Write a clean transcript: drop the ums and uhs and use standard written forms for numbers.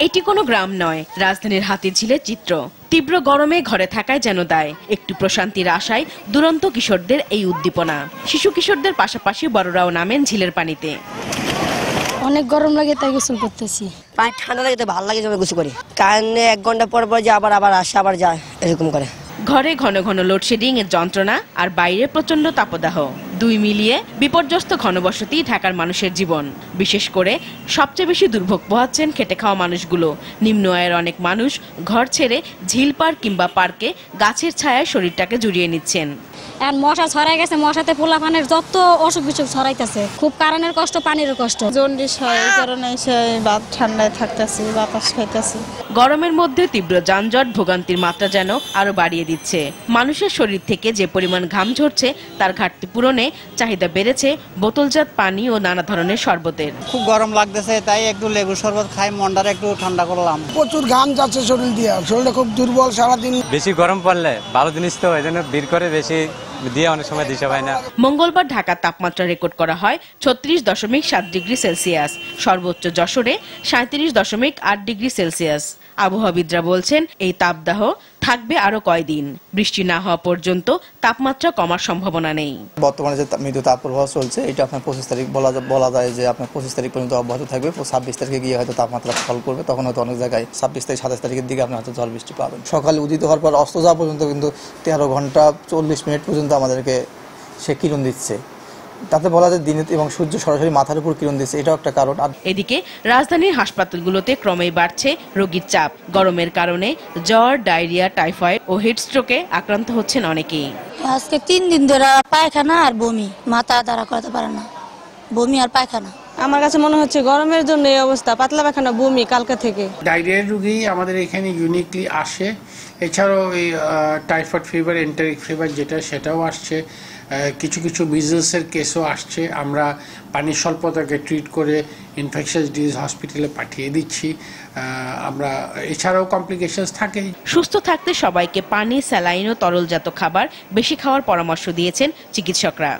এটি কোনো গ্রাম নয়, রাজধানীর হাতিরঝিলের চিত্র। তীব্র গরমে ঘরে থাকায় যেন দায়, একটু প্রশান্তির আশায় দুরন্ত কিশোরদের এই উদ্দীপনা। শিশু কিশোরদের পাশাপাশি বড়রাও নামেন ঝিলের পানিতে। অনেক গরম লাগে তাই গোসল করতেছি। পানি ঠান্ডা লাগে তো ভালো লাগে, জমে গোসল করি। কারণে 1 ঘন্টা পর পর যে আবার আসে আবার যায়, এরকম করে। ঘরে ঘন ঘন লোডশেডিং এর যন্ত্রণা আর বাইরে প্রচন্ড তাপদাহ, দুই মিলিয়ে বিপর্যস্ত ঘনবসতি ঢাকার মানুষের জীবন। বিশেষ করে সবচেয়ে বেশি দুর্ভোগ পোহাচ্ছেন খেটে খাওয়া মানুষগুলো। নিম্ন আয়ের অনেক মানুষ ঘর ছেড়ে ঝিল পার্ক কিংবা পার্কে গাছের ছায়ায় শরীরটাকে জুড়িয়ে নিচ্ছেন। আর মশা ছড়াই গেছে, মশাতে পোলা পানের যত অসুখ বিসুখ ছড়াইতেছে। খুব কারেন্টের কষ্ট, পানির কষ্ট। জন্ডিস হয়, এই কারণে বাত ঠান্ডায় থাকতেছি, বাতাস খাইতেছি। গরমের মধ্যে তীব্র যানজট ভোগান্তির মাত্রা যেন আরো বাড়িয়ে দিচ্ছে। মানুষের শরীর থেকে যে পরিমাণ ঘাম ঝরছে তার ঘাটতি পূরণে চাহিদা বেড়েছে বোতলজাত পানি ও নানা ধরনের শরবতের। খুব গরম লাগতেছে, তাই একটু লেবু শরবত খাই, মনটারে একটু ঠান্ডা করলাম। প্রচুর ঘাম যাচ্ছে শরীর দিয়ে, শরীরটা খুব দুর্বল সারাদিন। বেশি গরম পড়লে ভালো জিনিস তো এই জন্য বের করে বেশি দিয়ে অনেক সময় দিশা পায় না। মঙ্গলবার ঢাকার তাপমাত্রা রেকর্ড করা হয় 36.7 ডিগ্রি সেলসিয়াস, সর্বোচ্চ যশোরে 37.8 ডিগ্রি সেলসিয়াস। আবহাওয়াবিদরা বলছেন এই তাপদাহ থাকবে আরো কয়দিন। বৃষ্টি না হওয়া পর্যন্ত তাপমাত্রা কমার সম্ভাবনা নেই। বর্তমানে যে মৃদু তাপপ্রবাহ চলছে, এটা আপনার 25 তারিখ বলা যায় যে আপনার 25 তারিখ পর্যন্ত অব্যাহত থাকবে। 26 তারিখে গিয়ে হয়তো তাপমাত্রা ফল করবে, তখন হয়তো অনেক জায়গায় 26 তারিখ 27 তারিখের দিকে আপনি হয়তো ঝড় বৃষ্টি পাবেন। সকালে উদিত হওয়ার পর অস্ত যাওয়া পর্যন্ত কিন্তু 13 ঘন্টা 40 মিনিট পর্যন্ত আমাদেরকে সে কিরণ দিচ্ছে। তাতে বলা যায় দিনে এবং সূর্য সরাসরি মাথার উপর কিরণ দিচ্ছে, এটাও একটা কারণ। এদিকে রাজধানীর হাসপাতালগুলোতে ক্রমেই বাড়ছে রোগীর চাপ। গরমের কারণে জ্বর, ডায়রিয়া, টাইফয়েড ও হিটস্ট্রোকে আক্রান্ত হচ্ছেন অনেকেই। আজকে 3 দিন ধরে পায়খানা আর বমি, মাথা দাঁড়া করতে পারে না, বমি আর পায়খানা। আমার কাছে মনে হচ্ছে গরমের জন্য এই অবস্থা, পাতলা পায়খানা, বমি কালকে থেকে। ডায়রিয়ার রোগী আমাদের এখানে ইউনিকলি আসে, এছাড়াও এই টাইফয়েড ফিভার, এন্টারিক ফিভার সেটাও আসছে। কিছু কিছু মিজলসের কেসও আসছে। আমরা পানির স্বল্পতাকে ট্রিট করে ইনফেকশাস ডিজিজ হসপিটালে পাঠিয়ে দিচ্ছি। আমরা এছাড়াও কমপ্লিকেশনস থাকে। সুস্থ থাকতে সবাইকে পানি, স্যালাইন ও তরলজাত খাবার বেশি খাওয়ার পরামর্শ দিয়েছেন চিকিৎসকরা।